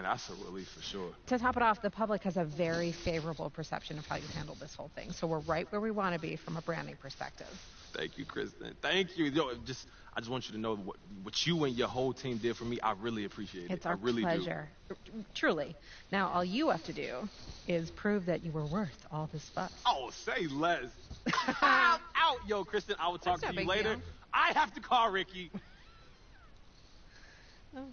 that's a relief for sure. To top it off, the public has a very favorable perception of how you handle this whole thing. So we're right where we want to be from a branding perspective. Thank you, Kristen. Thank you. Yo, I just want you to know what you and your whole team did for me. I really appreciate it. It's our I really pleasure. Truly. Now, all you have to do is prove that you were worth all this fuss. Oh, say less. I'm out. Yo, Kristen, I will talk to you later. Deal. I have to call Ricky. Oh.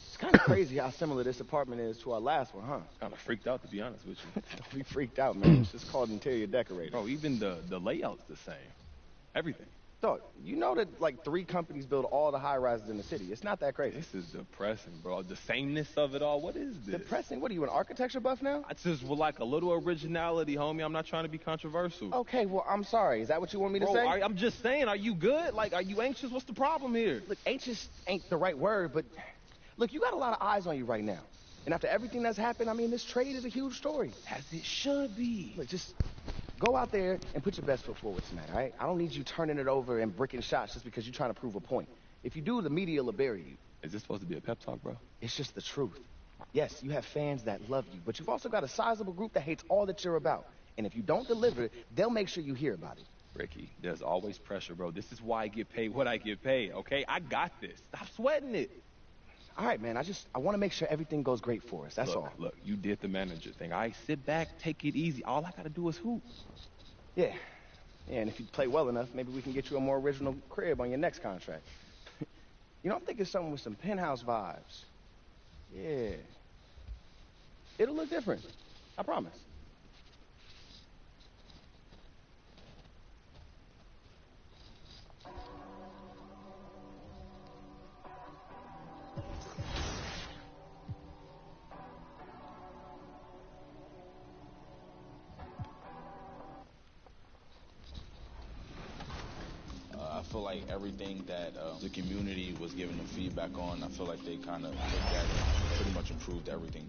It's kind of crazy how similar this apartment is to our last one, huh? Kind of freaked out, to be honest with you. Don't be freaked out, man. It's just called interior decorating. Bro, even the layout's the same. Everything. Dog, you know that like 3 companies build all the high-rises in the city. It's not that crazy. This is depressing, bro. The sameness of it all. What is this? Depressing? What are you, an architecture buff now? I just would like a little originality, homie. I'm not trying to be controversial. Okay, well, I'm sorry. Is that what you want me to say? I'm just saying, are you good? Like, are you anxious? What's the problem here? Look, anxious ain't the right word, but look, you got a lot of eyes on you right now. And after everything that's happened, I mean, this trade is a huge story. As it should be. Look, just go out there and put your best foot forward tonight, all right? I don't need you turning it over and bricking shots just because you're trying to prove a point. If you do, the media will bury you. Is this supposed to be a pep talk, bro? It's just the truth. Yes, you have fans that love you, but you've also got a sizable group that hates all that you're about. And if you don't deliver, they'll make sure you hear about it. Ricky, there's always pressure, bro. This is why I get paid what I get paid, okay? I got this. Stop sweating it. All right, man, I want to make sure everything goes great for us, that's all. Look, you did the manager thing. All right, sit back, take it easy. All I got to do is hoop. Yeah, and if you play well enough, maybe we can get you a more original crib on your next contract. You know, I'm thinking something with some penthouse vibes. Yeah. It'll look different, I promise. I feel like everything that the community was giving them feedback on, I feel like they kind of took that and pretty much improved everything.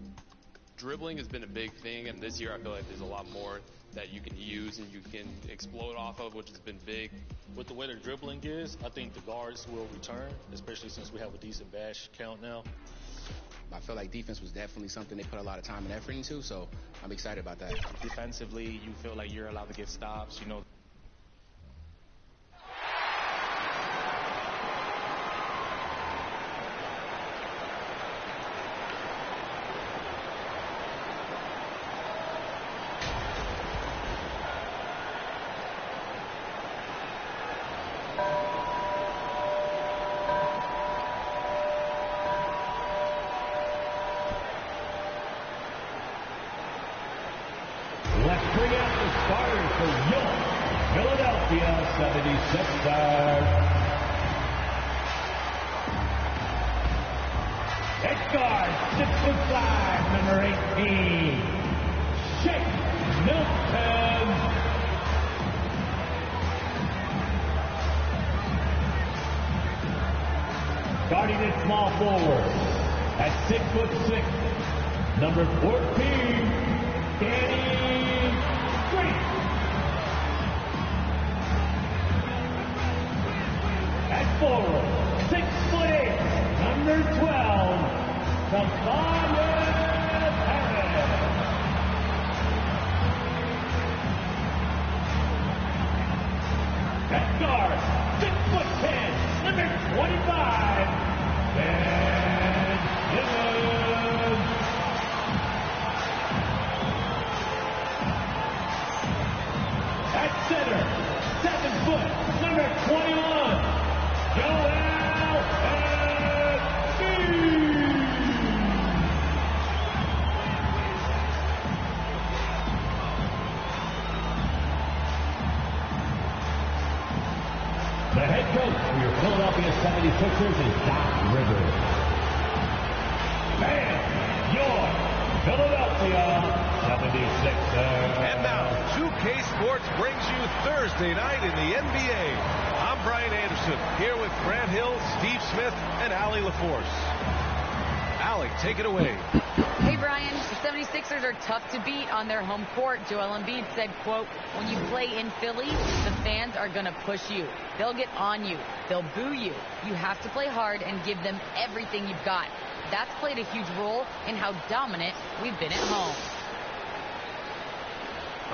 Dribbling has been a big thing, and this year I feel like there's a lot more that you can use and you can explode off of, which has been big. With the way their dribbling is, I think the guards will return, especially since we have a decent bash count now. I feel like defense was definitely something they put a lot of time and effort into, so I'm excited about that. Defensively, you feel like you're allowed to get stops, you know. Let's bring out the starters for Young, Philadelphia 76ers. At guard, 6'5", number 18, Shake Milton. Guarding at small forward, at 6'6", number 14, Danny Green. At forward, 6'8", number 12, Tobias Harris. At guard, 6'10", number 25, Ben Simmons. At center, 7 foot, number 21, Joel Embiid. The head coach for your Philadelphia 76ers is Doc Rivers. And your Philadelphia 76ers. And now, 2K Sports brings you Thursday night in the NBA. I'm Brian Anderson, here with Grant Hill, Steve Smith, and Allie LaForce. Allie, take it away. Hey, Brian. The 76ers are tough to beat on their home court. Joel Embiid said, quote, when you play in Philly, the fans are going to push you. They'll get on you. They'll boo you. You have to play hard and give them everything you've got. That's played a huge role in how dominant we've been at home.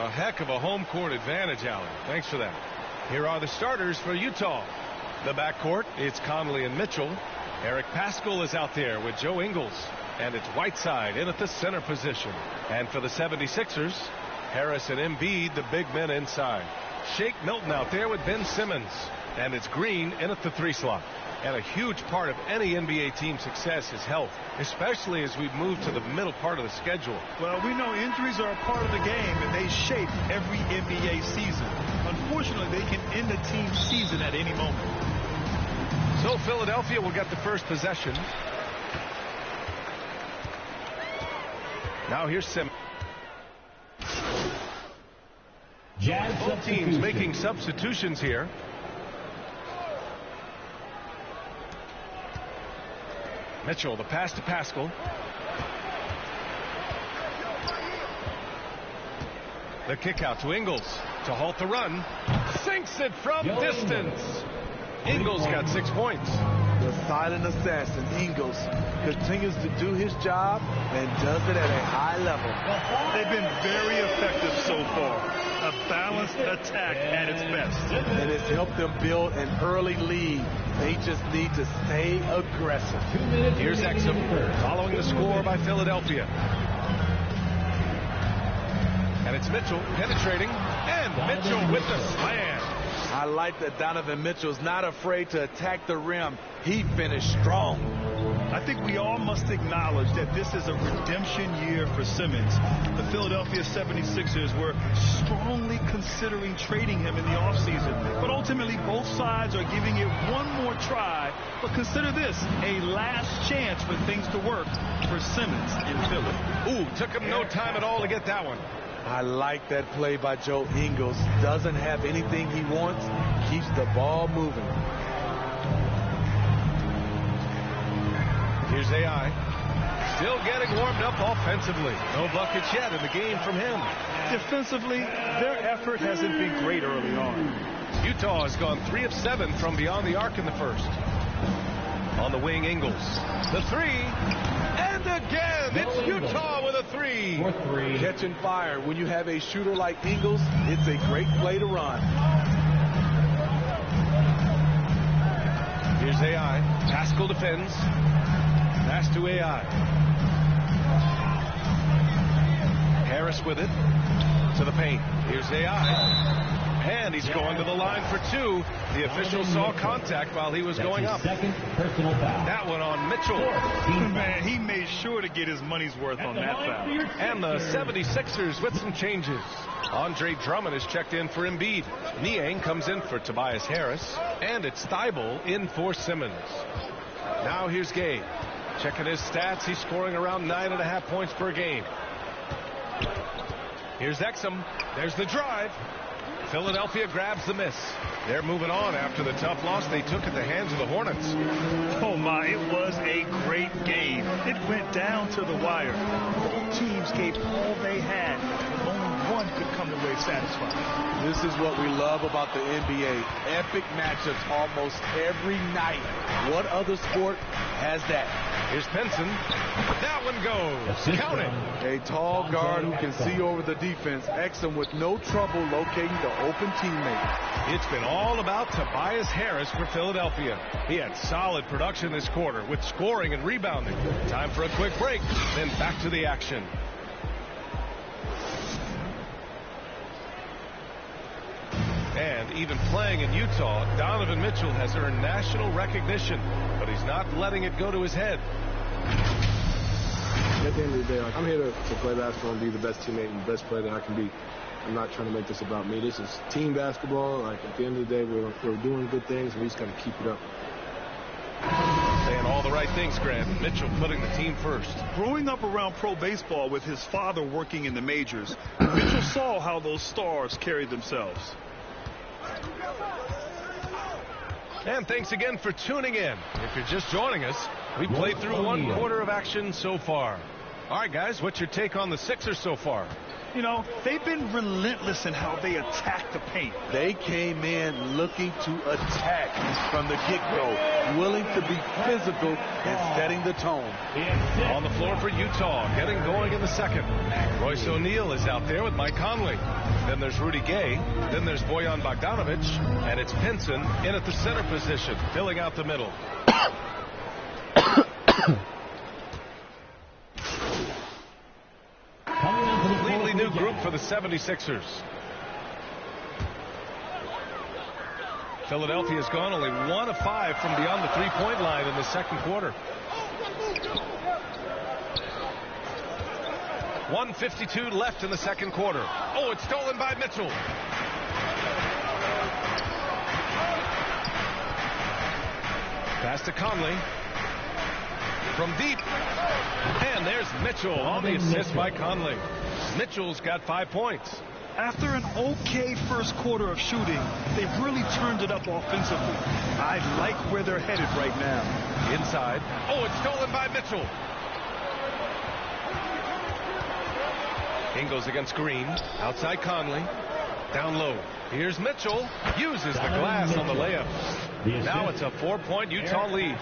A heck of a home court advantage, Allie. Thanks for that. Here are the starters for Utah. The backcourt, it's Conley and Mitchell. Eric Paschall is out there with Joe Ingles. And it's Whiteside in at the center position. And for the 76ers, Harris and Embiid, the big men inside. Shake Milton out there with Ben Simmons. And it's Green in at the 3 slot. And a huge part of any NBA team's success is health, especially as we move to the middle part of the schedule. Well, we know injuries are a part of the game, and they shape every NBA season. Unfortunately, they can end the team's season at any moment. So Philadelphia will get the first possession. Now here's Simmons. Both teams making substitutions here. Mitchell, the pass to Paschall. The kick out to Ingles to halt the run. Sinks it from distance. Ingles got 6 points. The silent assassin, Ingles, continues to do his job and does it at a high level. They've been very effective so far. A balanced attack at its best. And it's helped them build an early lead. They just need to stay aggressive. Here's Exum following the score by Philadelphia. And it's Mitchell penetrating. And Mitchell with the slam. I like that Donovan Mitchell's not afraid to attack the rim. He finished strong. I think we all must acknowledge that this is a redemption year for Simmons. The Philadelphia 76ers were strongly considering trading him in the offseason. But ultimately, both sides are giving it one more try. But consider this, a last chance for things to work for Simmons in Philly. Ooh, took him no time at all to get that one. I like that play by Joe Ingles. Doesn't have anything he wants. Keeps the ball moving. Here's A.I. Still getting warmed up offensively. No buckets yet in the game from him. Defensively, their effort hasn't been great early on. Utah has gone 3 of 7 from beyond the arc in the first. On the wing, Ingles. The 3. And again, it's Utah with a 3. Catching fire. When you have a shooter like Ingles, it's a great play to run. Here's A.I. Paschall defends. Pass to A.I. Harris with it. To the paint. Here's A.I. And he's going to the line for 2. The official saw contact while he was going up. Second personal foul. That one on Mitchell. Man, he made sure to get his money's worth on that foul. And the 76ers with some changes. Andre Drummond is checked in for Embiid. Niang comes in for Tobias Harris. And it's Thibault in for Simmons. Now here's Gay. Checking his stats. He's scoring around 9.5 points per game. Here's Exum. There's the drive. Philadelphia grabs the miss. They're moving on after the tough loss they took at the hands of the Hornets. Oh my, it was a great game. It went down to the wire. Both teams gave all they had. Only one could come away satisfied. This is what we love about the NBA. Epic matchups almost every night. What other sport has that? Here's Penson. That one goes. Count it. A tall guard who can see over the defense. Exum with no trouble locating the open teammate. It's been all about Tobias Harris for Philadelphia. He had solid production this quarter with scoring and rebounding. Time for a quick break, then back to the action. And even playing in Utah, Donovan Mitchell has earned national recognition, but he's not letting it go to his head. At the end of the day, I'm here to play basketball and be the best teammate and the best player that I can be. I'm not trying to make this about me. This is team basketball. Like, at the end of the day, we're doing good things, and we just got to keep it up. Saying all the right things, Grant. Mitchell putting the team first. Growing up around pro baseball with his father working in the majors, Mitchell saw how those stars carried themselves. And thanks again for tuning in. If you're just joining us, We played through one quarter of action so far. All right, guys, what's your take on the Sixers so far? You know, they've been relentless in how they attack the paint. They came in looking to attack from the get-go, willing to be physical and setting the tone. On the floor for Utah, getting going in the second. Royce O'Neal is out there with Mike Conley. Then there's Rudy Gay. Then there's Bojan Bogdanovic. And it's Pinson in at the center position, filling out the middle. Completely new group for the 76ers. Philadelphia's gone only 1 of 5 from beyond the three-point line in the second quarter. 1:52 left in the second quarter. Oh, it's stolen by Mitchell. Pass to Conley. From deep. And there's Mitchell on the assist by Conley. Mitchell's got 5 points. After an okay first quarter of shooting, they've really turned it up offensively. I like where they're headed right now. Inside. Oh, it's stolen by Mitchell. Ingles against Green. Outside Conley. Down low. Here's Mitchell. Uses the glass on the layup. Now it's a 4-point Utah lead.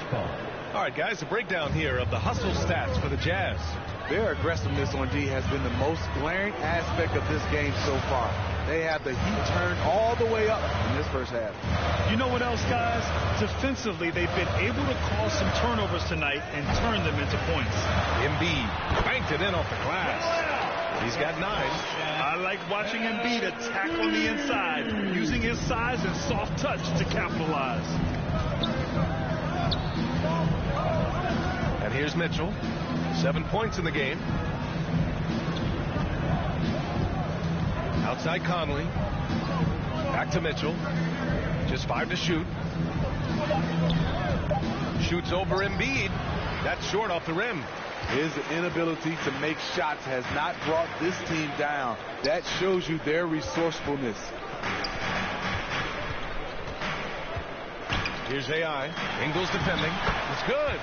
All right, guys, a breakdown here of the hustle stats for the Jazz. Their aggressiveness on D has been the most glaring aspect of this game so far. They have the heat turned all the way up in this first half. You know what else, guys? Defensively, they've been able to cause some turnovers tonight and turn them into points. Embiid banked it in off the glass. He's got 9. I like watching Embiid attack on the inside, using his size and soft touch to capitalize. And here's Mitchell. 7 points in the game. Outside Conley. Back to Mitchell. Just 5 to shoot. Shoots over Embiid. That's short off the rim. His inability to make shots has not brought this team down. That shows you their resourcefulness. Here's AI. Ingles defending. It's good.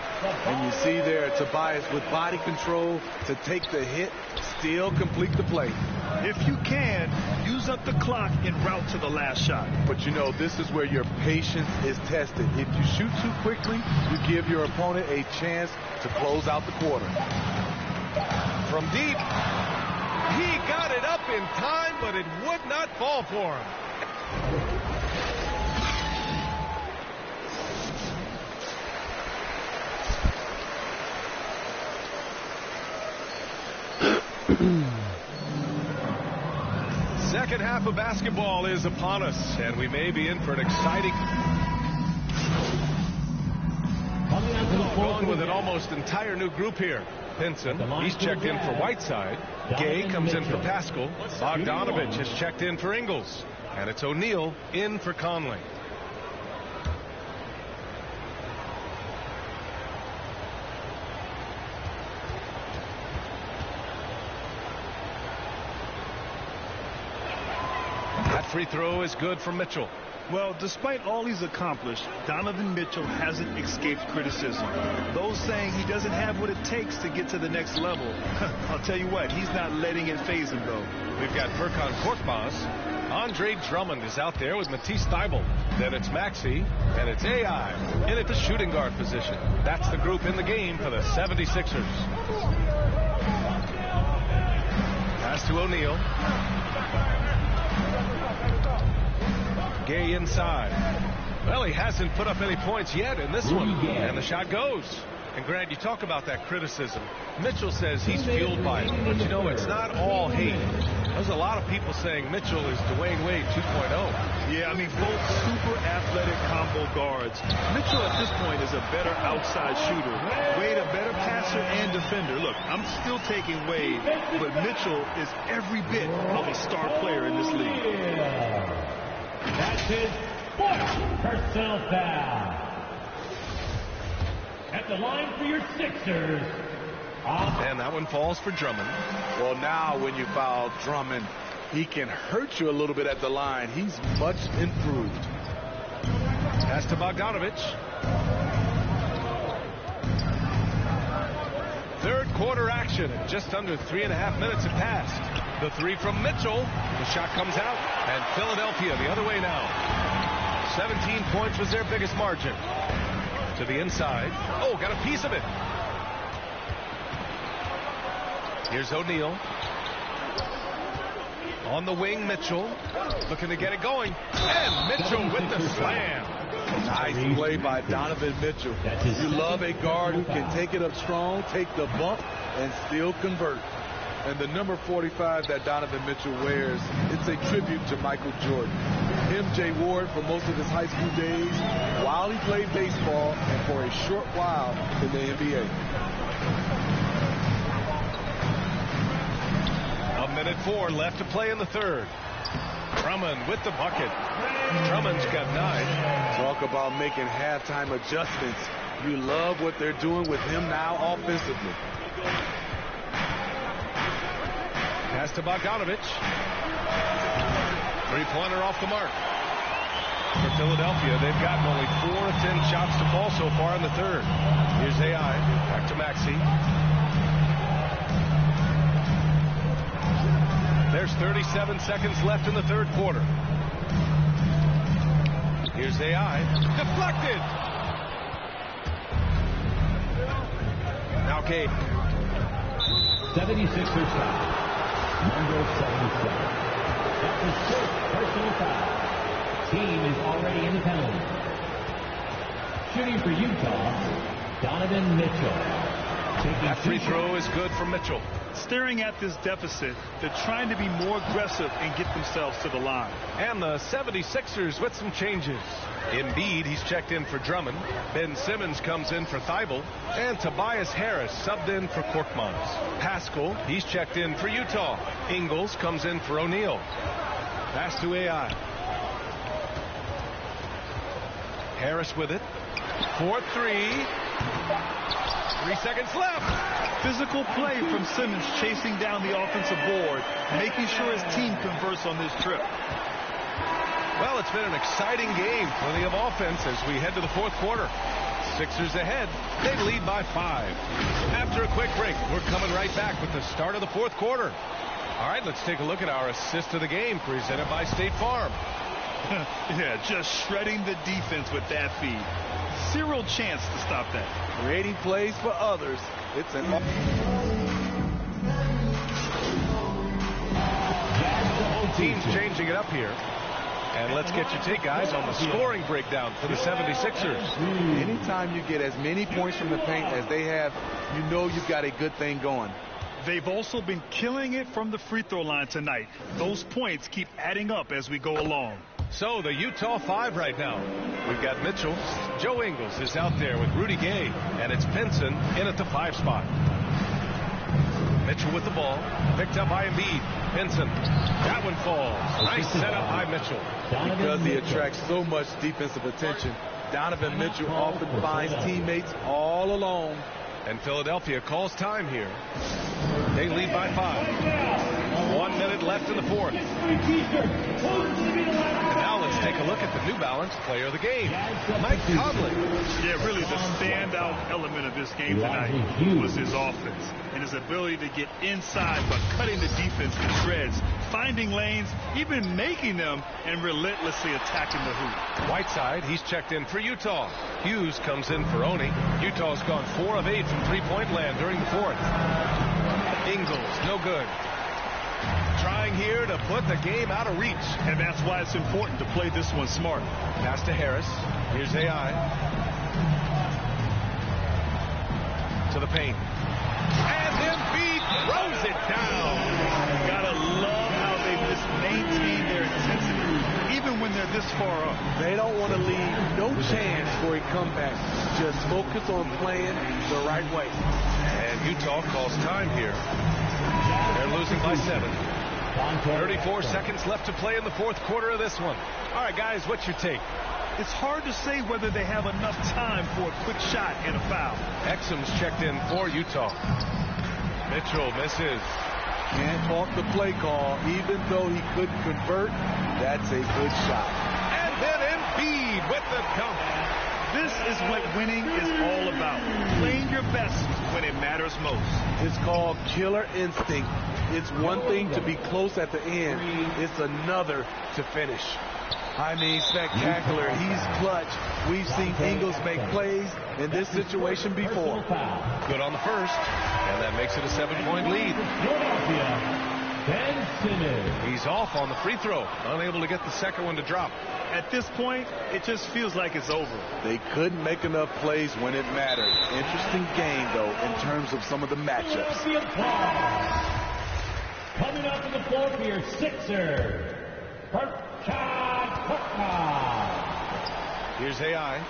And you see there Tobias with body control to take the hit, still complete the play. If you can, use up the clock en route to the last shot. But you know, this is where your patience is tested. If you shoot too quickly, you give your opponent a chance to close out the quarter. From deep. He got it up in time, but it would not fall for him. Second half of basketball is upon us, and we may be in for an exciting. Going with an almost entire new group here. Pinson, he's checked in for Whiteside. Gay comes in for Pascal. Bogdanovic has checked in for Ingles. And it's O'Neal in for Conley. That free throw is good for Mitchell. Well, despite all he's accomplished, Donovan Mitchell hasn't escaped criticism. Those saying he doesn't have what it takes to get to the next level. I'll tell you what, he's not letting it faze him, though. We've got Furkan Korkmaz. Andre Drummond is out there with Matisse Thybulle. Then it's Maxey, and it's AI in at the shooting guard position. That's the group in the game for the 76ers. Pass to O'Neal. Gay inside. Well, he hasn't put up any points yet in this one. And the shot goes. And Grant, you talk about that criticism. Mitchell says he's fueled by it. But you know, it's not all hate. There's a lot of people saying Mitchell is Dwayne Wade 2.0. Yeah, I mean, both super athletic combo guards. Mitchell at this point is a better outside shooter. Wade a better passer and defender. Look, I'm still taking Wade, but Mitchell is every bit of a star player in this league. That's his fourth personal foul. At the line for your Sixers. And that one falls for Drummond. Well, now when you foul Drummond, he can hurt you a little bit at the line. He's much improved. Pass to Bogdanovic. quarter action. Just under 3.5 minutes have passed. The three from Mitchell. The shot comes out. And Philadelphia the other way now. 17 points was their biggest margin. To the inside. Oh, got a piece of it. Here's O'Neal. On the wing, Mitchell. Looking to get it going. And Mitchell with the slam. Nice play by Donovan Mitchell. You love a guard who can take it up strong, take the bump, and still convert. And the number 45 that Donovan Mitchell wears, it's a tribute to Michael Jordan. M.J. Ward for most of his high school days, while he played baseball, and for a short while in the NBA. 1:04 left to play in the third. Drummond with the bucket. Drummond's got 9. Talk about making halftime adjustments. You love what they're doing with him now offensively. Pass to Bogdanovich. Three-pointer off the mark. For Philadelphia, they've gotten only 4 of 10 shots to fall so far in the third. Here's A.I. Back to Maxey. There's 37 seconds left in the third quarter. Here's A.I. Deflected. Now Gabe. 76ers foul. Number 77. That's his first personal foul. Team is already in the penalty. Shooting for Utah, Donovan Mitchell. That free throw is good for Mitchell. Staring at this deficit, they're trying to be more aggressive and get themselves to the line. And the 76ers with some changes. Embiid, he's checked in for Drummond. Ben Simmons comes in for Thibault. And Tobias Harris subbed in for Korkmaz. Pascal, he's checked in for Utah. Ingles comes in for O'Neal. Pass to A.I. Harris with it. 4-3. 3 seconds left. Physical play from Simmons chasing down the offensive board, making sure his team converts on this trip. Well, it's been an exciting game. Plenty of offense as we head to the fourth quarter. Sixers ahead. They lead by 5. After a quick break, we're coming right back with the start of the fourth quarter. All right, let's take a look at our assist of the game presented by State Farm. Yeah, just shredding the defense with that feed. Zero chance to stop that. Creating plays for others. It's an... Teams changing it up here. And let's get your take, guys, on the scoring breakdown for the 76ers. Anytime you get as many points from the paint as they have, you know you've got a good thing going. They've also been killing it from the free throw line tonight. Those points keep adding up as we go along. So the Utah 5 right now. We've got Mitchell. Joe Ingles is out there with Rudy Gay. And it's Pinson in at the 5 spot. Mitchell with the ball. Picked up by Embiid. Pinson. That one falls. Nice setup by Mitchell. Because he attracts so much defensive attention, Donovan Mitchell often finds teammates all alone. And Philadelphia calls time here. They lead by 5. 1 minute left in the fourth. And now let's take a look at the New Balance player of the game, Mike Conley. Yeah, really the standout element of this game tonight was his offense and his ability to get inside by cutting the defense to shreds, finding lanes, even making them, and relentlessly attacking the hoop. Whiteside, he's checked in for Utah. Hughes comes in for Oni. Utah's gone 4 of 8 from three-point land during the fourth. Ingles, no good. Trying here to put the game out of reach. And that's why it's important to play this one smart. Pass to Harris. Here's A.I. To the paint. And Embiid throws it down. Gotta love how they just maintain their intensity, even when they're this far up. They don't want to leave no chance for a comeback. Just focus on playing the right way. And Utah calls time here. They're losing by 7. 34 seconds left to play in the fourth quarter of this one. All right, guys, what's your take? It's hard to say whether they have enough time for a quick shot and a foul. Exum's checked in for Utah. Mitchell misses. Can't fault the play call. Even though he couldn't convert, that's a good shot. And then Embiid with the dunk. This is what winning is all about. Playing your best when it matters most. It's called killer instinct. It's one thing to be close at the end. It's another to finish. I mean, spectacular. He's clutch. We've seen Ingles make plays in this situation before. Good on the first, and that makes it a 7-point lead. He's off on the free throw, unable to get the second one to drop. At this point, it just feels like it's over. They couldn't make enough plays when it mattered. Interesting game, though, in terms of some of the matchups. Coming up on the floor for your Sixers, Here's A.I.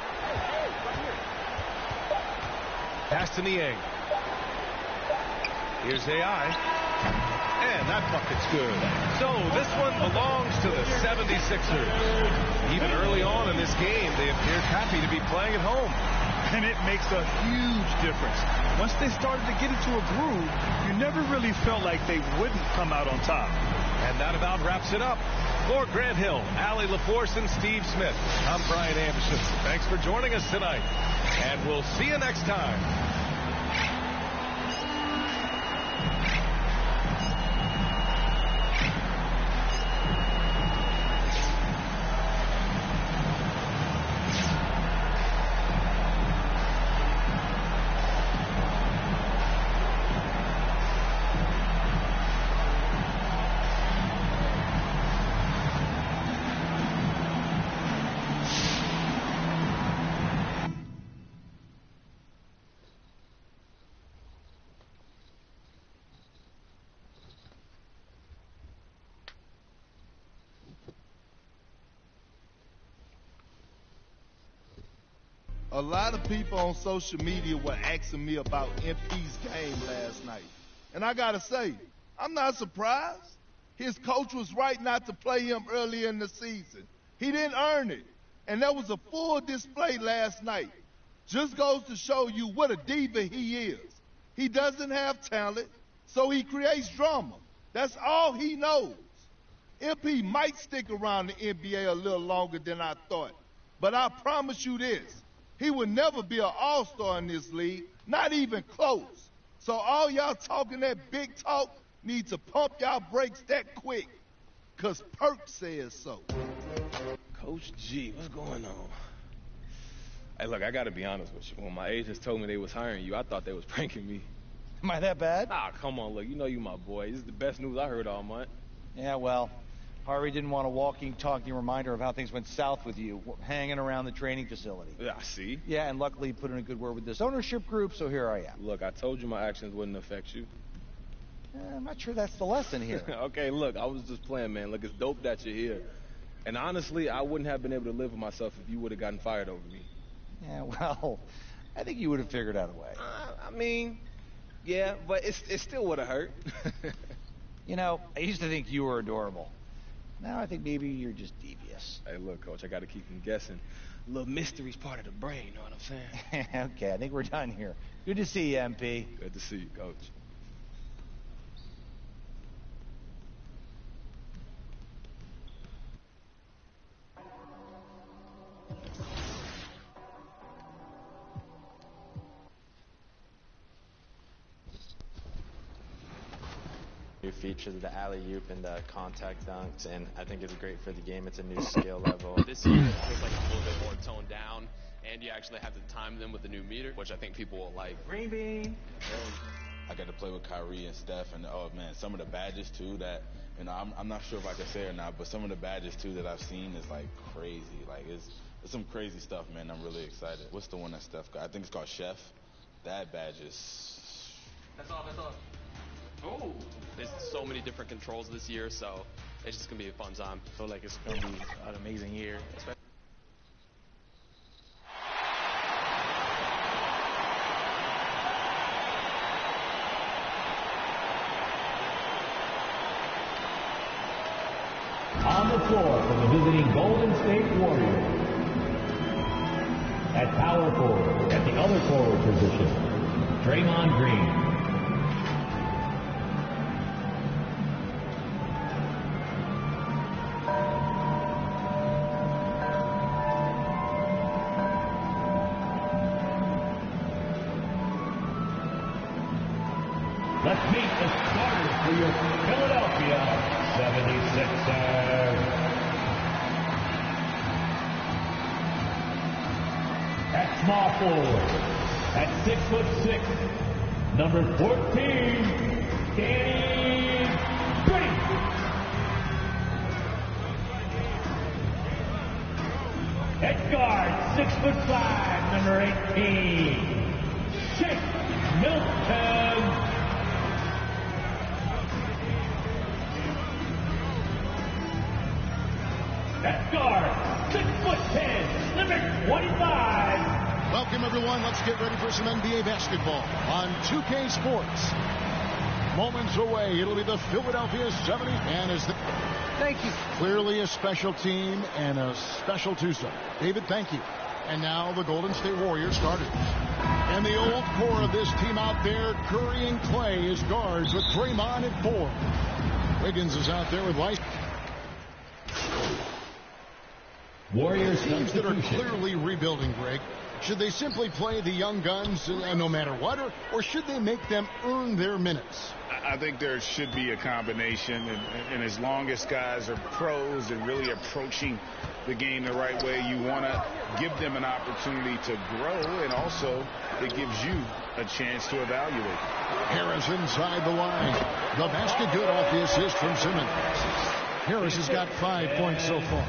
Pass to Niang. Here's A.I. And that bucket's good. So this one belongs to the 76ers. Even early on in this game, they appeared happy to be playing at home. And it makes a huge difference. Once they started to get into a groove, you never really felt like they wouldn't come out on top. And that about wraps it up. For Grant Hill, Allie LaForce, and Steve Smith, I'm Brian Anderson. Thanks for joining us tonight, and we'll see you next time. A lot of people on social media were asking me about MP's game last night. And I gotta say, I'm not surprised. His coach was right not to play him early in the season. He didn't earn it. And that was a full display last night. Just goes to show you what a diva he is. He doesn't have talent, so he creates drama. That's all he knows. MP might stick around the NBA a little longer than I thought. But I promise you this. He will never be an all-star in this league, not even close. So all y'all talking that big talk need to pump y'all brakes that quick, because Perk says so. Coach G, what's going on? Hey, look, I got to be honest with you. When my agents told me they was hiring you, I thought they was pranking me. Am I that bad? Ah, come on, look, you know you my boy. This is the best news I heard all month. Yeah, well, Harvey didn't want a walking, talking reminder of how things went south with you, hanging around the training facility. Yeah, see? Yeah, and luckily put in a good word with this ownership group, so here I am. Look, I told you my actions wouldn't affect you. I'm not sure that's the lesson here. Okay, look, I was just playing, man. Look, it's dope that you're here. And honestly, I wouldn't have been able to live with myself if you would have gotten fired over me. Yeah, well, I think you would have figured out a way. I mean, yeah, but it still would have hurt. You know, I used to think you were adorable. Now I think maybe you're just devious. Hey, look, Coach, I got to keep them guessing. A little mystery's part of the brain, you know what I'm saying? Okay, I think we're done here. Good to see you, MP. Good to see you, Coach. New features of the alley-oop and the contact dunks, and I think it's great for the game. It's a new skill level. This year it feels like it's a little bit more toned down, and you actually have to time them with the new meter, which I think people will like. Green bean. I got to play with Kyrie and Steph, and oh man, some of the badges too that, you know, I'm not sure if I can say it or not, but some of the badges too that I've seen is like crazy. Like it's some crazy stuff, man. I'm really excited. What's the one that Steph got? I think it's called Chef. That badge is. That's off. Oh, there's so many different controls this year, so it's just gonna be a fun time. I feel like it's gonna be an amazing year. On the floor from the visiting Golden State Warriors. At power forward, at the other forward position, Draymond Green. Let's meet the starters for your Philadelphia 76ers. At small forward, at 6'6", number 14, Danny Green. At guard, 6'5", number 18, Chip Milton. At guard, 6'10", number 25. Welcome, everyone. Let's get ready for some NBA basketball on 2K Sports. Moments away, it'll be the Philadelphia 70. And is thank you. Clearly a special team and a special twosome. David, thank you. And now the Golden State Warriors starters. And the old core of this team out there, Curry and Clay as guards with Draymond at 4. Wiggins is out there with Weiss. Warriors teams that are clearly rebuilding, Greg. Should they simply play the young guns no matter what, or should they make them earn their minutes? I think there should be a combination, and as long as guys are pros and really approaching the game the right way, you want to give them an opportunity to grow, and also it gives you a chance to evaluate. Harris inside the line. The basket good off the assist from Simmons. Harris has got 5 points so far.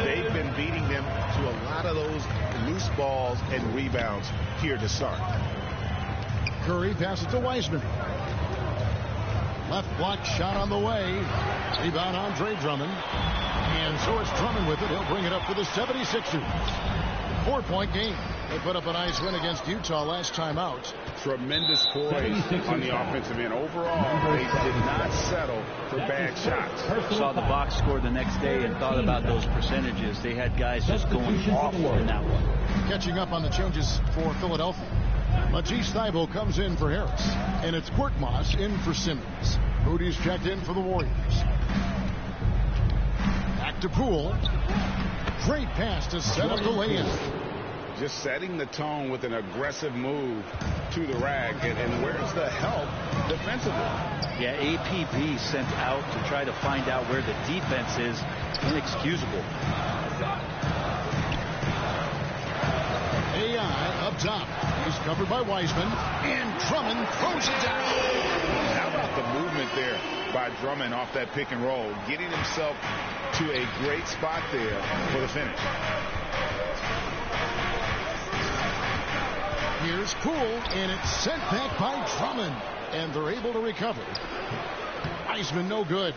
They've been beating them to a lot of those loose balls and rebounds here to start. Curry passes to Wiseman. Left block shot on the way. Rebound Andre Drummond. And so it's Drummond with it. He'll bring it up for the 76ers. 4-point game. They put up a nice win against Utah last time out. Tremendous poise on the offensive end. Overall, they did not settle for bad shots. Saw the box score the next day and thought about those percentages. They had guys just going awful in that one. Catching up on the changes for Philadelphia. Matisse Thybulle comes in for Harris. And it's Korkmaz in for Simmons. Moody's checked in for the Warriors. Back to Poole. Great pass to set up the lay-in. Just setting the tone with an aggressive move to the rack. And where's the help defensively? Yeah, APB sent out to try to find out where the defense is. Inexcusable. AI up top. He's covered by Wiseman. And Drummond throws it down. How about the movement there by Drummond off that pick and roll, getting himself to a great spot there for the finish. Here's Poole, and it's sent back by Drummond, and they're able to recover. Wiseman no good.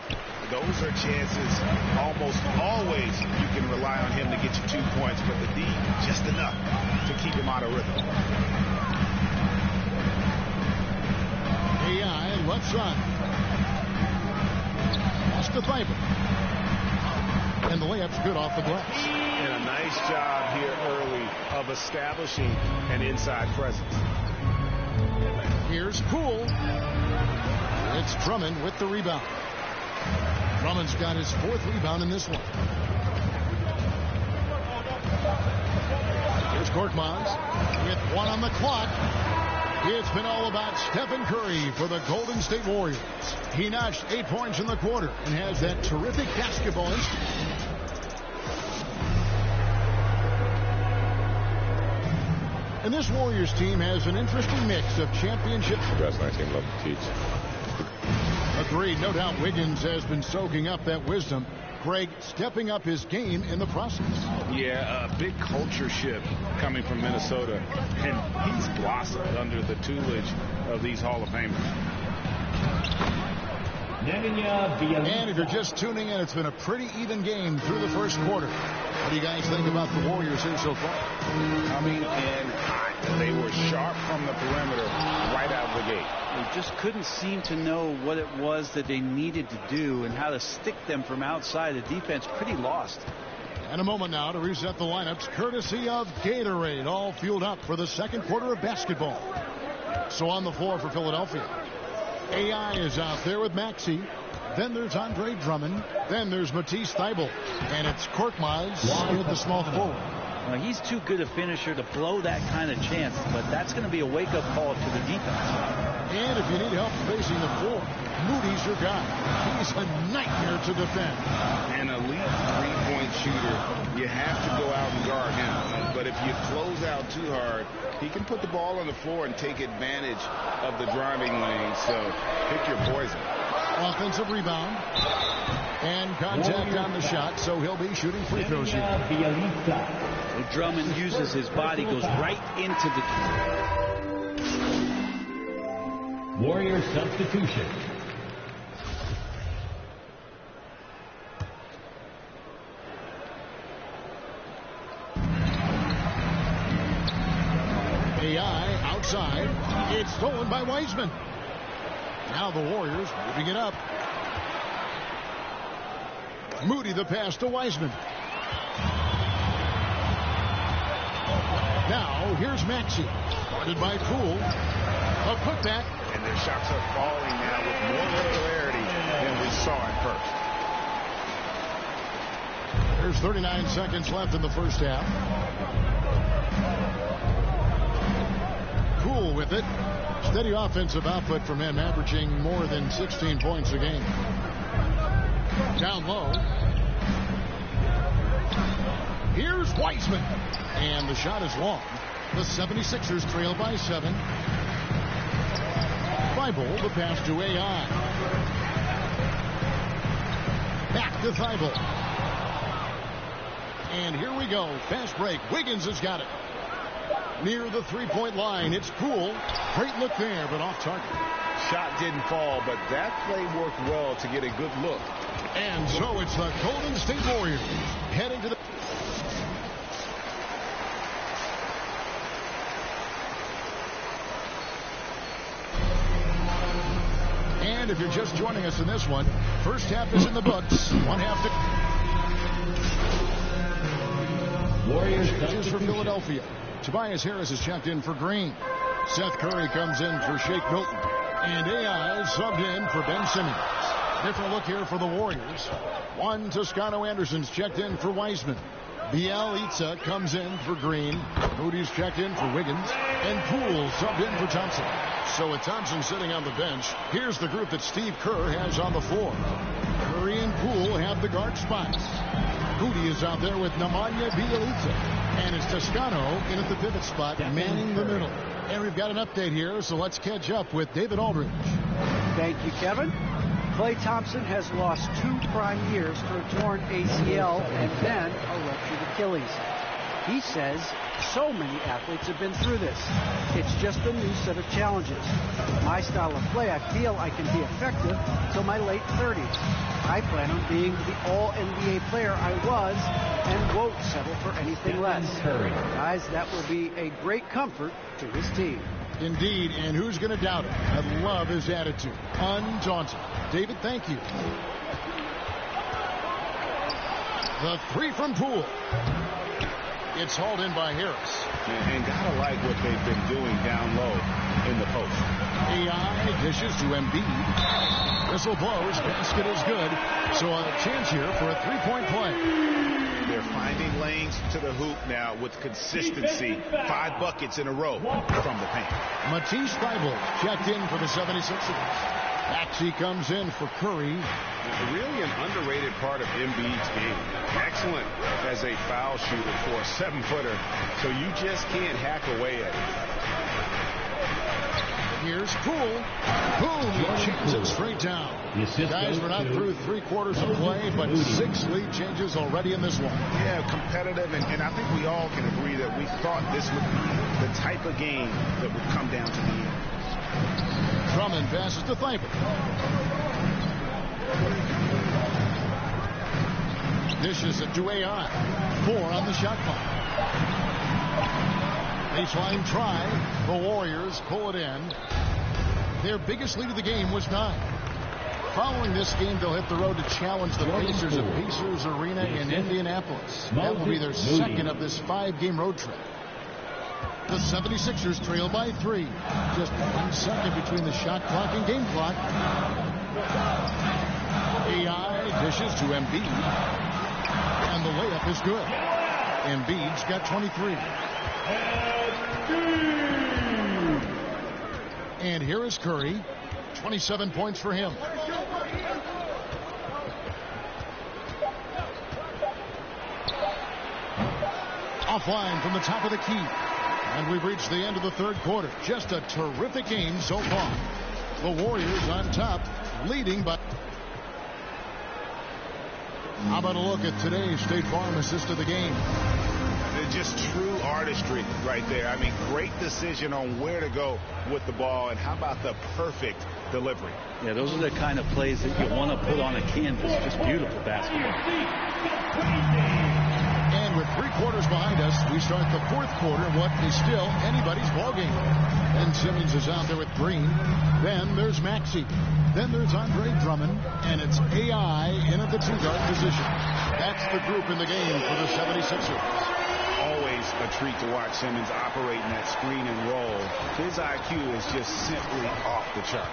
Those are chances almost always you can rely on him to get you 2 points, but the D just enough to keep him out of rhythm. AI left side. Pass to Thybulle. And the layup's good off the glass. And a nice job here early of establishing an inside presence. Here's Poole. It's Drummond with the rebound. Drummond's got his 4th rebound in this one. Here's Korkmaz with 1 on the clock. It's been all about Stephen Curry for the Golden State Warriors. He notched 8 points in the quarter and has that terrific basketball instinct. And this Warriors team has an interesting mix of championships. Best my team love to teach. Agreed. No doubt Wiggins has been soaking up that wisdom. Greg stepping up his game in the process. Yeah, a big culture shift coming from Minnesota. And he's blossomed under the tutelage of these Hall of Famers. And if you're just tuning in, it's been a pretty even game through the first quarter. What do you guys think about the Warriors here so far? Coming in hot. They were sharp from the perimeter right out of the gate. They just couldn't seem to know what it was that they needed to do and how to stick them from outside. The defense pretty lost. And a moment now to reset the lineups courtesy of Gatorade, all fueled up for the second quarter of basketball. So on the floor for Philadelphia, AI is out there with Maxey. Then there's Andre Drummond. Then there's Matisse Thybulle. And it's Korkmaz with the small forward. Well, he's too good a finisher to blow that kind of chance, but that's going to be a wake-up call to the defense. And And if you need help facing the floor, Moody's your guy. He's a nightmare to defend. An elite three-point shooter, you have to go out and guard him. But if you close out too hard, he can put the ball on the floor and take advantage of the driving lane. So pick your poison. Offensive rebound. And contact on the shot, so he'll be shooting free throws here. Well, Drummond uses his body, goes right into the... Warrior substitution. AI outside. It's stolen by Wiseman. Now the Warriors moving it up. Moody the pass to Wiseman. Now here's Maxey. Guarded by Poole. A putback. And their shots are falling now with more regularity than we saw at first. There's 39 seconds left in the first half. Poole with it. Steady offensive output from him, averaging more than 16 points a game. Down low. Here's Wiseman. And the shot is long. The 76ers trail by 7. Thibault, the pass to A.Hamed. Back to Thibault. And here we go. Fast break. Wiggins has got it. Near the three-point line. It's Poole. Great look there, but off target. Shot didn't fall, but that play worked well to get a good look. And so it's the Golden State Warriors heading to the... And if you're just joining us in this one, first half is in the books. One half to... Warriors changes for Philadelphia. Tobias Harris is checked in for Green. Seth Curry comes in for Shake Milton. And AI subbed in for Ben Simmons. Different look here for the Warriors. Juan Toscano Anderson's checked in for Wiseman. Bielitsa comes in for Green. Moody's checked in for Wiggins. And Poole subbed in for Thompson. So with Thompson sitting on the bench, here's the group that Steve Kerr has on the floor. Curry and Poole have the guard spots. Moody is out there with Nemanja Bielitsa. And it's Toscano in at the pivot spot, manning the middle. And we've got an update here, so let's catch up with David Aldridge. Thank you, Kevin. Klay Thompson has lost 2 prime years for a torn ACL and then a ruptured Achilles. He says so many athletes have been through this. It's just a new set of challenges. My style of play, I feel I can be effective till my late 30s. I plan on being the all-NBA player I was and won't settle for anything less. Guys, that will be a great comfort to his team. Indeed, and who's going to doubt it? I love his attitude. Undaunted. David, thank you. The 3 from Poole. It's hauled in by Harris. And gotta like what they've been doing down low in the post. AI dishes to Embiid. Whistle blows. Basket is good. So a chance here for a 3-point play. They're finding lanes to the hoop now with consistency. 5 buckets in a row from the paint. Matisse Thybulle checked in for the 76ers. Maxey comes in for Curry. Really an underrated part of Embiid's game. Excellent as a foul shooter for a 7-footer, so you just can't hack away at it. Here's Poole. Boom! He chains it straight down. Guys, we're not through 3/4 of play, but 6 lead changes already in this one. Yeah, competitive, and I think we all can agree that we thought this would be the type of game that would come down to the end. Drummond passes to Thibault. Dishes it to A.Hamed. 4 on the shot clock. Baseline try. The Warriors pull it in. Their biggest lead of the game was 9. Following this game, they'll hit the road to challenge the Pacers at Pacers Arena in Indianapolis. That will be their second of this 5-game road trip. The 76ers trail by 3. Just 1 second between the shot clock and game clock. AI dishes to Embiid. And the layup is good. Embiid's got 23. And here is Curry. 27 points for him. Offline from the top of the key. And we've reached the end of the third quarter. Just a terrific game so far. The Warriors on top, leading by... How about a look at today's State Farm assist of the game? Just true artistry right there. I mean, great decision on where to go with the ball, and how about the perfect delivery? Yeah, those are the kind of plays that you want to put on a canvas. Just beautiful basketball. And with 3 quarters behind us, we start the fourth quarter in what is still anybody's ballgame. Ben Simmons is out there with Green. Then there's Maxey. Then there's Andre Drummond. And it's A.I. in at the 2-guard position. That's the group in the game for the 76ers. Always a treat to watch Simmons operate in that screen and roll. His IQ is just simply off the chart.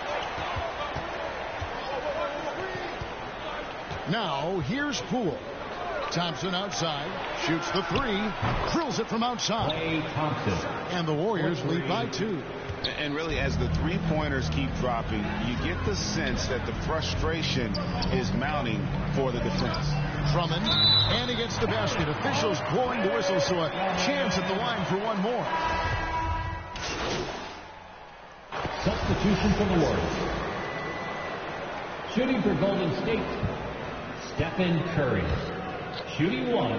Now, here's Poole. Thompson outside, shoots the 3, drills it from outside. And the Warriors lead by 2. And really, as the three-pointers keep dropping, you get the sense that the frustration is mounting for the defense. Drummond, and he gets the basket. Officials blowing the whistle, so a chance at the line for one more. Substitution for the Warriors. Shooting for Golden State, Stephen Curry. Shooting 1.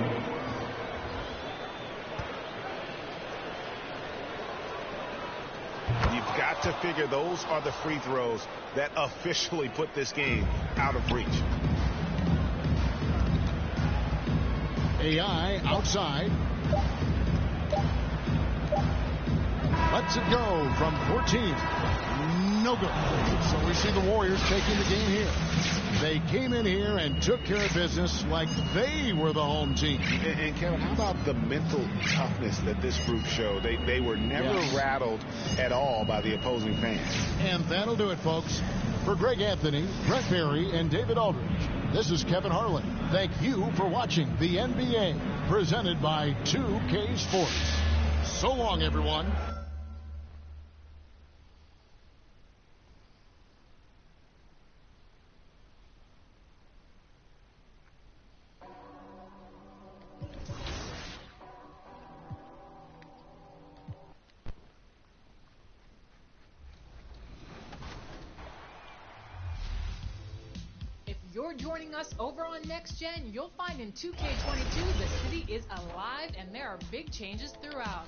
You've got to figure those are the free throws that officially put this game out of reach. A.I. outside. Lets it go from 14. No good. So we see the Warriors taking the game here. They came in here and took care of business like they were the home team. And Kevin, how about the mental toughness that this group showed? They were never rattled at all by the opposing fans. And that'll do it, folks. For Greg Anthony, Brett Berry, and David Aldridge, this is Kevin Harlan. Thank you for watching the NBA, presented by 2K Sports. So long, everyone. You're joining us over on Next Gen, you'll find in 2K22 the city is alive and there are big changes throughout.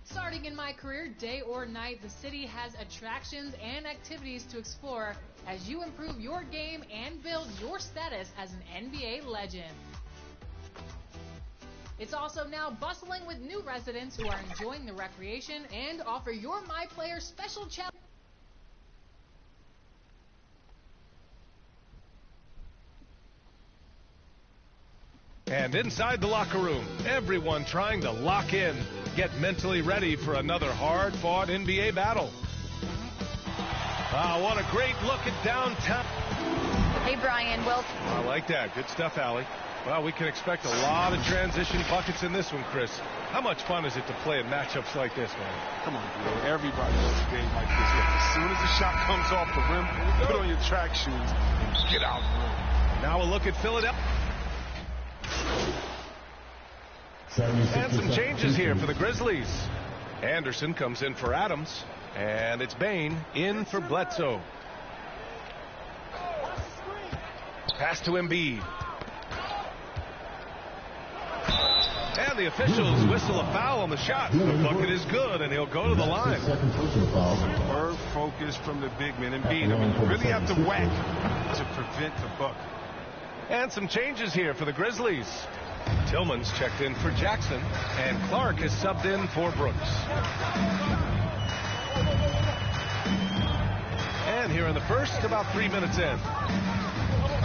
Starting in my career, day or night, the city has attractions and activities to explore as you improve your game and build your status as an NBA legend. It's also now bustling with new residents who are enjoying the recreation and offer your My Player special challenge. And inside the locker room, everyone trying to lock in, get mentally ready for another hard-fought NBA battle. What a great look at downtown. Hey, Brian. Well, I like that. Good stuff, Allie. Well, we can expect a lot of transition buckets in this one, Chris. How much fun is it to play in matchups like this, man? Come on, bro. Everybody loves a game like this. Look, as soon as the shot comes off the rim, put on your track shoes and get out the rim. Now we'll look at Philadelphia. And some changes here for the Grizzlies. Anderson comes in for Adams. And it's Bain in for Bledsoe. Pass to Embiid. And the officials whistle a foul on the shot. The bucket is good, and he'll go to the line. Superb focus from the big man. Embiid, I mean, you really have to whack to prevent the bucket. And some changes here for the Grizzlies. Tillman's checked in for Jackson, and Clark is subbed in for Brooks. And here in the first, about 3 minutes in.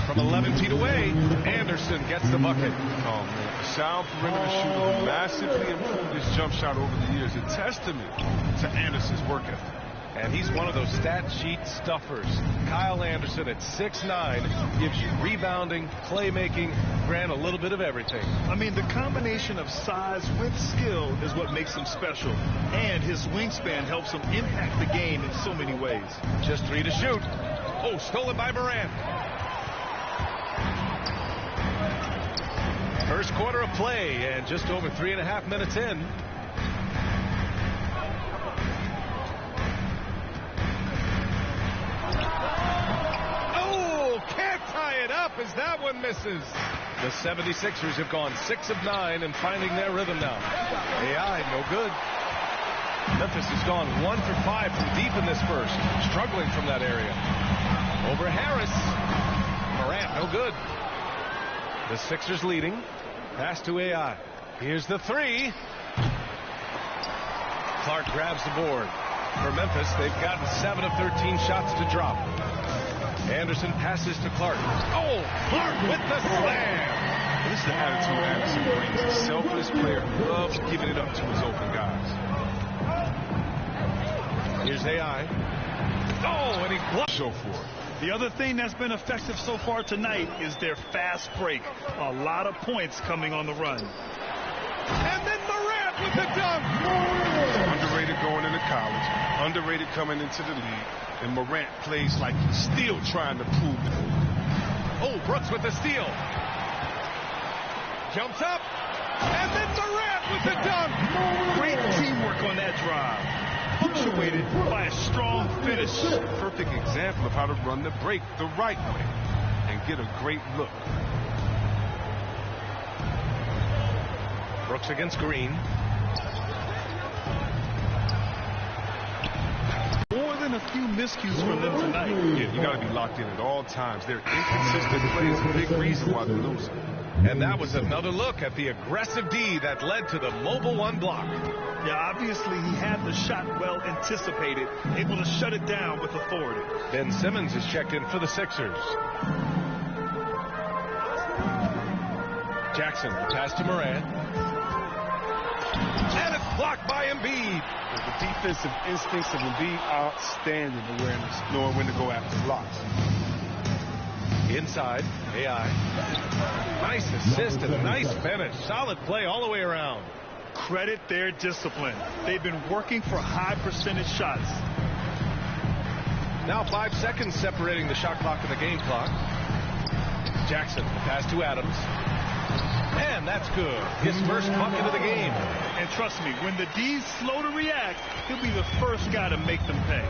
From 11 feet away, Anderson gets the bucket. Oh, man. A sound perimeter shooter who massively improved his jump shot over the years. A testament to Anderson's work ethic. And he's one of those stat sheet stuffers. Kyle Anderson at 6'9" gives you rebounding, playmaking, Grant, a little bit of everything. I mean, the combination of size with skill is what makes him special. And his wingspan helps him impact the game in so many ways. Just 3 to shoot. Oh, stolen by Morant. First quarter of play, and just over 3.5 minutes in. Oh, can't tie it up as that one misses. The 76ers have gone 6 of 9 and finding their rhythm now. A.Hamed, no good. Memphis has gone 1 for 5 from deep in this first, struggling from that area. Over Harris. Morant, no good. The Sixers leading. Pass to A.Hamed. Here's the 3. Clark grabs the board. For Memphis, they've gotten 7 of 13 shots to drop. Anderson passes to Clark. Oh, Clark with the slam. This is the attitude Anderson brings. A selfless player who loves giving it up to his open guys. Here's A.Hamed. Oh, and he blocks. So forth. The other thing that's been effective so far tonight is their fast break. A lot of points coming on the run. And then Morant with the dunk. Underrated going into college. Underrated coming into the league. And Morant plays like he's still trying to prove it. Oh, Brooks with the steal. Jumps up. And then Morant with the dunk. Great teamwork on that drive. Punctuated by a strong finish. Perfect example of how to run the break the right way and get a great look. Brooks against Green. More than a few miscues from them tonight. Yeah, you got to be locked in at all times. Their inconsistent play is a big reason why they're losing. And that was another look at the aggressive D that led to the mobile 1 block. Yeah, obviously he had the shot well anticipated, able to shut it down with authority. Ben Simmons is checked in for the Sixers. Jackson, pass to Morant. And it's blocked by Embiid. The defensive instincts of Embiid, outstanding awareness, knowing when to go after blocks. Inside, A.Hamed. Nice assist and nice finish. Solid play all the way around. Credit their discipline. They've been working for high percentage shots. Now 5 seconds separating the shot clock and the game clock. Jackson, pass to Adams. And that's good. His first bucket of the game. And trust me, when the D's slow to react, he'll be the first guy to make them pay.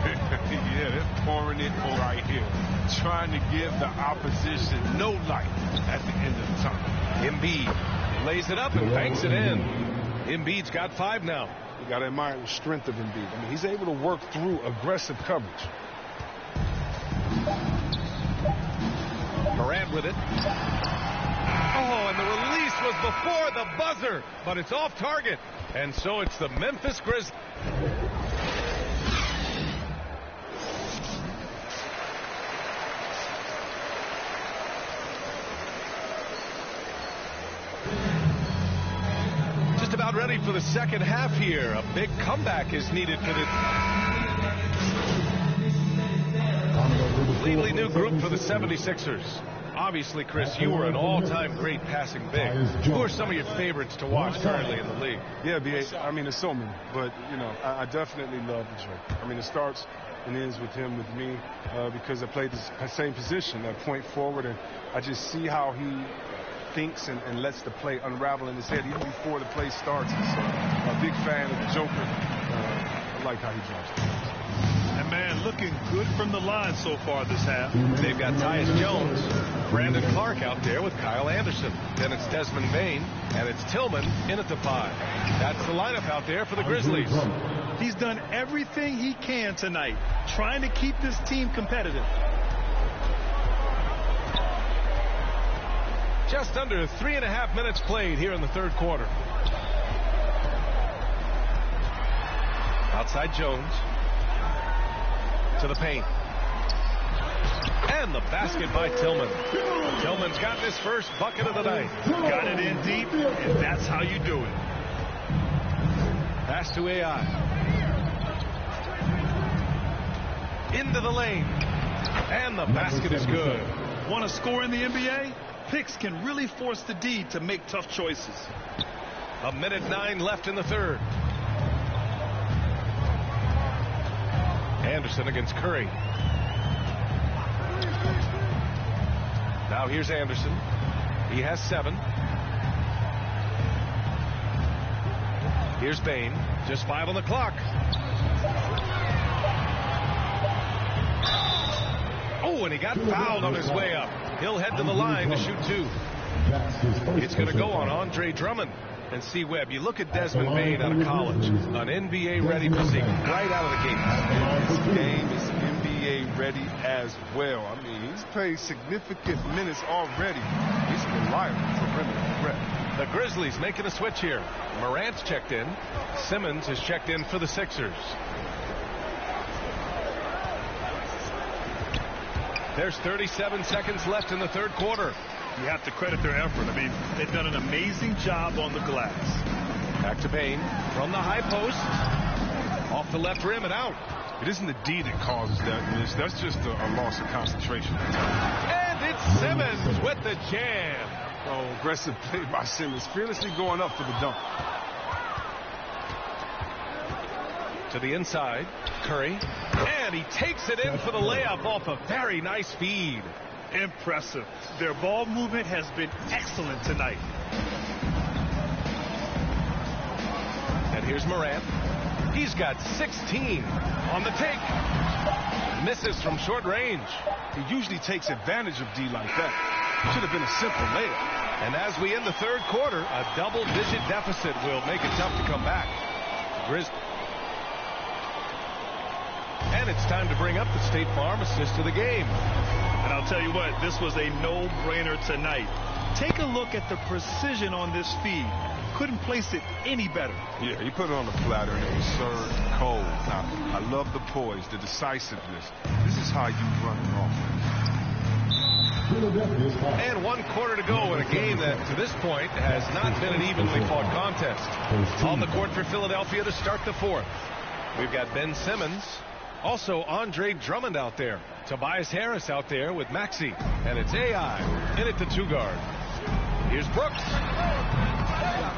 Yeah, they're pouring it right here. Trying to give the opposition no life at the end of the time. Embiid lays it up and banks it in. Embiid's got 5 now. You got to admire the strength of Embiid. I mean, he's able to work through aggressive coverage. Morant with it. Oh, and the release was before the buzzer, but it's off target. And so it's the Memphis Grizzlies. Just about ready for the second half here. A big comeback is needed for the completely new group for the 76ers. Obviously, Chris, you were an all-time great passing big. Who are some of your favorites to watch currently in the league? Yeah, I mean, there's so many. But, you know, I definitely love Joe. I mean, it starts and ends with him, with me, because I played the same position, point forward, and I just see how he thinks and lets the play unravel in his head even before the play starts. So, a big fan of the Joker. I like how he drops it. And man, looking good from the line so far this half. They've got Tyus Jones, Brandon Clark out there with Kyle Anderson. Then it's Desmond Bain, and it's Tillman in at the 5. That's the lineup out there for the Grizzlies. He's done everything he can tonight, trying to keep this team competitive. Just under 3.5 minutes played here in the third quarter. Outside Jones. To the paint. And the basket by Tillman. Tillman's got his first bucket of the night. Got it in deep, and that's how you do it. Pass to A.Hamed. into the lane. And the basket is good. Want to score in the NBA? Picks can really force the D to make tough choices. 1:09 left in the third. Anderson against Curry. Now here's Anderson. He has 7. Here's Bain. Just 5 on the clock. Oh, and he got fouled on his way up. He'll head to the line to shoot 2. It's going to go on Andre Drummond. And see, Webb, you look at Desmond Bain out of college, an NBA-ready physique right out of the gate. His game is NBA-ready as well. I mean, he's played significant minutes already. He's a reliable perimeter threat. The Grizzlies making a switch here. Morant's checked in. Simmons is checked in for the Sixers. There's 37 seconds left in the third quarter. You have to credit their effort. I mean, they've done an amazing job on the glass. Back to Bain from the high post. Off the left rim and out. It isn't the D that causes that miss. That's just a loss of concentration. And it's Simmons with the jam. Oh, aggressive play by Simmons. Fearlessly going up for the dunk. To the inside. Curry. And he takes it in for the layup off a very nice feed. Impressive. Their ball movement has been excellent tonight. And here's Morant. He's got 16 on the take. Misses from short range. He usually takes advantage of D like that. Should have been a simple layup. And as we end the third quarter, a double-digit deficit will make it tough to come back. And it's time to bring up the State Farm assist of the game. And I'll tell you what, this was a no-brainer tonight. Take a look at the precision on this feed. Couldn't place it any better. Yeah, he put it on the platter and it was served cold. Now, I love the poise, the decisiveness. This is how you run an offense. And 1 quarter to go in a game that, to this point, has not been an evenly fought contest. On the court for Philadelphia to start the fourth. We've got Ben Simmons. Also, Andre Drummond out there. Tobias Harris out there with Maxey. And it's A.I. in at the 2 guard. Here's Brooks.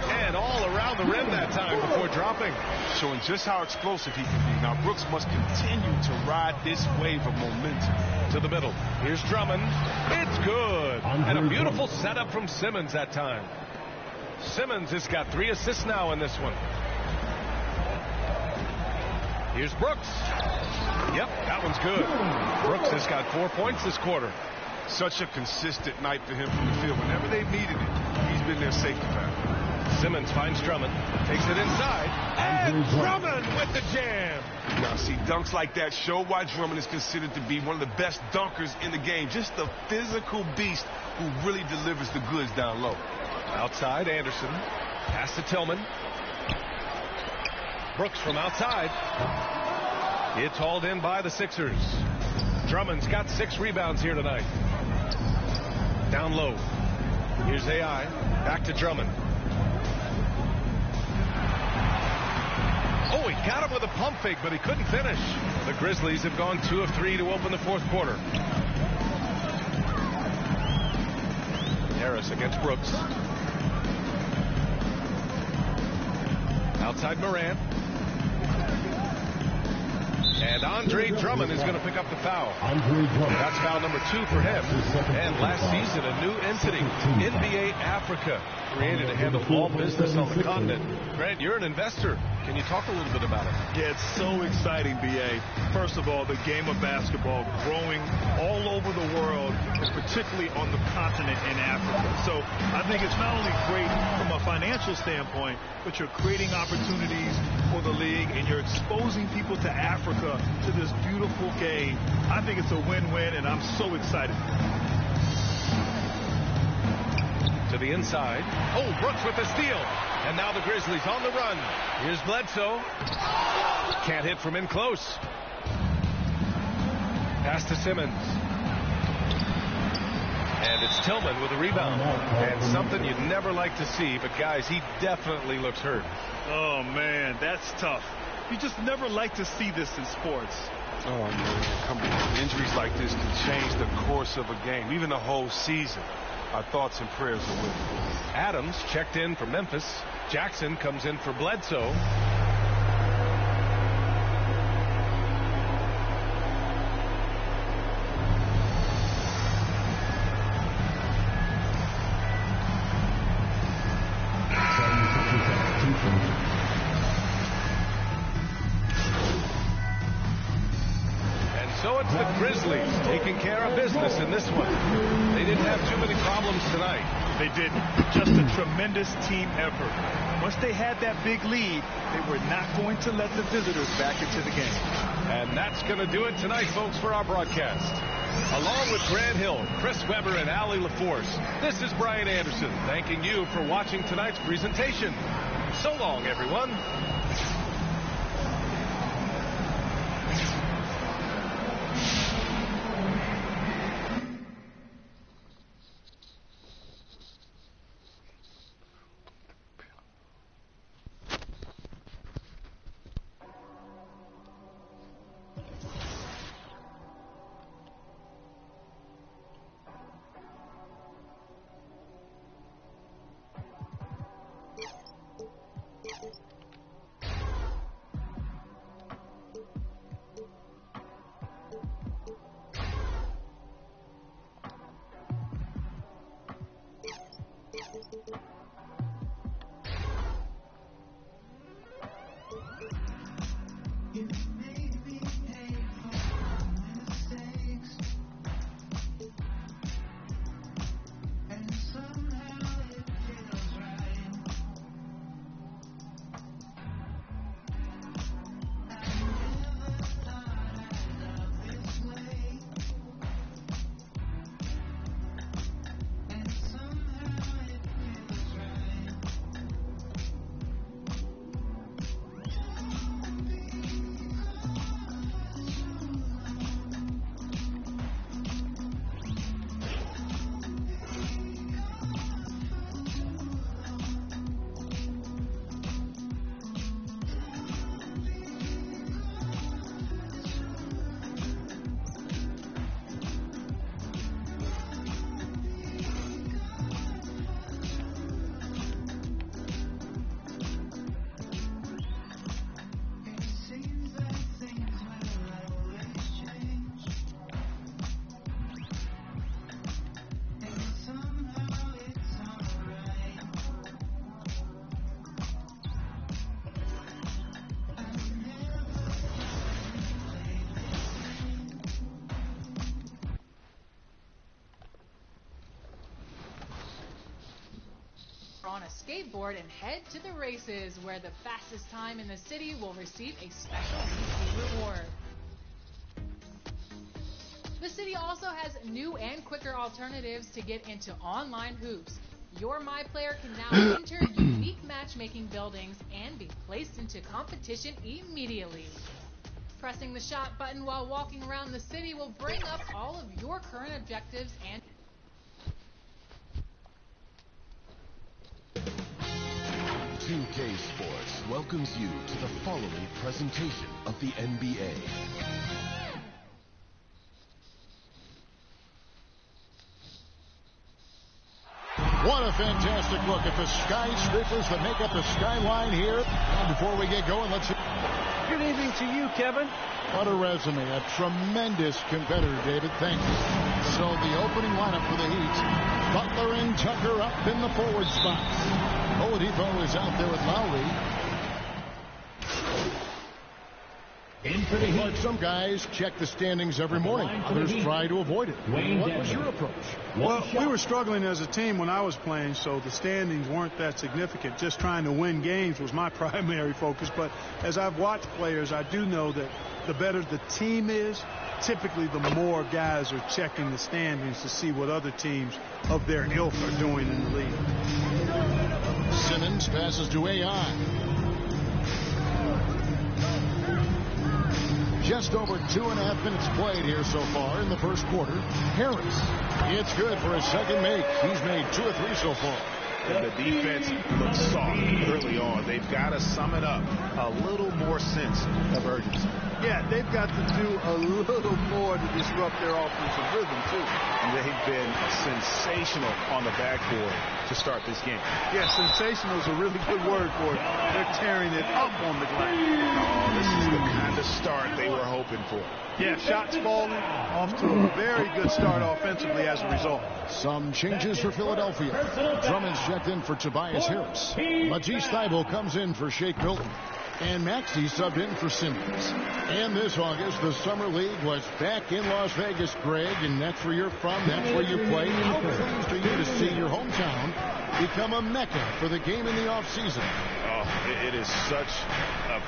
And all around the rim that time before dropping. Showing just how explosive he can be. Now, Brooks must continue to ride this wave of momentum. To the middle. Here's Drummond. It's good. And a beautiful setup from Simmons that time. Simmons has got 3 assists now in this one. Here's Brooks. Yep, that one's good. Brooks has got 4 points this quarter. Such a consistent night for him from the field. Whenever they've needed it, he's been their safety valve. Simmons finds Drummond, takes it inside, and Drummond with the jam. Now, see, dunks like that show why Drummond is considered to be one of the best dunkers in the game. Just a physical beast who really delivers the goods down low. Outside, Anderson. Pass to Tillman. Brooks from outside. It's hauled in by the Sixers. Drummond's got 6 rebounds here tonight. Down low. Here's A.I. Back to Drummond. Oh, he got him with a pump fake, but he couldn't finish. The Grizzlies have gone 2 of 3 to open the fourth quarter. Harris against Brooks. Outside Morant. And Andre Drummond is going to pick up the foul. That's foul number 2 for him. And last season, a new entity, NBA Africa, created to handle all business on the continent. Grant, you're an investor. Can you talk a little bit about it? Yeah, it's so exciting, B.A. First of all, the game of basketball growing all over the world, and particularly on the continent in Africa. So I think it's not only great from a financial standpoint, but you're creating opportunities for the league, and you're exposing people to Africa, to this beautiful game. I think it's a win-win, and I'm so excited. To the inside. Oh, Brooks with the steal. And now the Grizzlies on the run. Here's Bledsoe. Can't hit from in close. Pass to Simmons. And it's Tillman with a rebound. And something you'd never like to see, but guys, he definitely looks hurt. Oh, man, that's tough. You just never like to see this in sports. Oh, man. Injuries like this can change the course of a game, even the whole season. Our thoughts and prayers are with him. Adams checked in for Memphis. Jackson comes in for Bledsoe. So it's the Grizzlies taking care of business in this one. They didn't have too many problems tonight. They didn't. Just a tremendous team effort. Once they had that big lead, they were not going to let the visitors back into the game. And that's going to do it tonight, folks, for our broadcast. Along with Grant Hill, Chris Webber, and Allie LaForce, this is Brian Anderson thanking you for watching tonight's presentation. So long, everyone. On a skateboard and head to the races, where the fastest time in the city will receive a special CP reward. The city also has new and quicker alternatives to get into online hoops. Your My Player can now enter unique matchmaking buildings and be placed into competition immediately. Pressing the shot button while walking around the city will bring up all of your current objectives and 2K Sports welcomes you to the following presentation of the NBA. What a fantastic look at the skyscrapers that make up the skyline here. And before we get going, let's... Good evening to you, Kevin. What a resume. A tremendous competitor, David. Thank you. So the opening lineup for the Heat. Butler and Tucker up in the forward spots. Oladipo is out there with Lowry. In for the Heat. Some guys check the standings every morning. Others try to avoid it. What was your approach? Well, we were struggling as a team when I was playing, so the standings weren't that significant. Just trying to win games was my primary focus. But as I've watched players, I do know that the better the team is, typically the more guys are checking the standings to see what other teams of their ilk are doing in the league. Simmons passes to A.Hamed. Just over 2.5 minutes played here so far in the first quarter. Harris, it's good for his second make. He's made 2 or 3 so far. and the defense looks soft early on. They've got to sum it up. A little more sense of urgency. Yeah, they've got to do a little more to disrupt their offensive rhythm, too. They've been sensational on the backboard to start this game. Yeah, sensational is a really good word for it. They're tearing it up on the glass. Oh, this is the kind of start they were hoping for. Yeah, shots falling, off to a very good start offensively as a result. Some changes for Philadelphia. Drummond's checked in for Tobias Harris. Matisse Thybulle comes in for Shake Milton. And Maxey subbed in for Simmons. And this August, the Summer League was back in Las Vegas, Greg, and that's where you're from, that's where you play. How pleased are you to see your hometown become a mecca for the game in the offseason? Oh, it is such a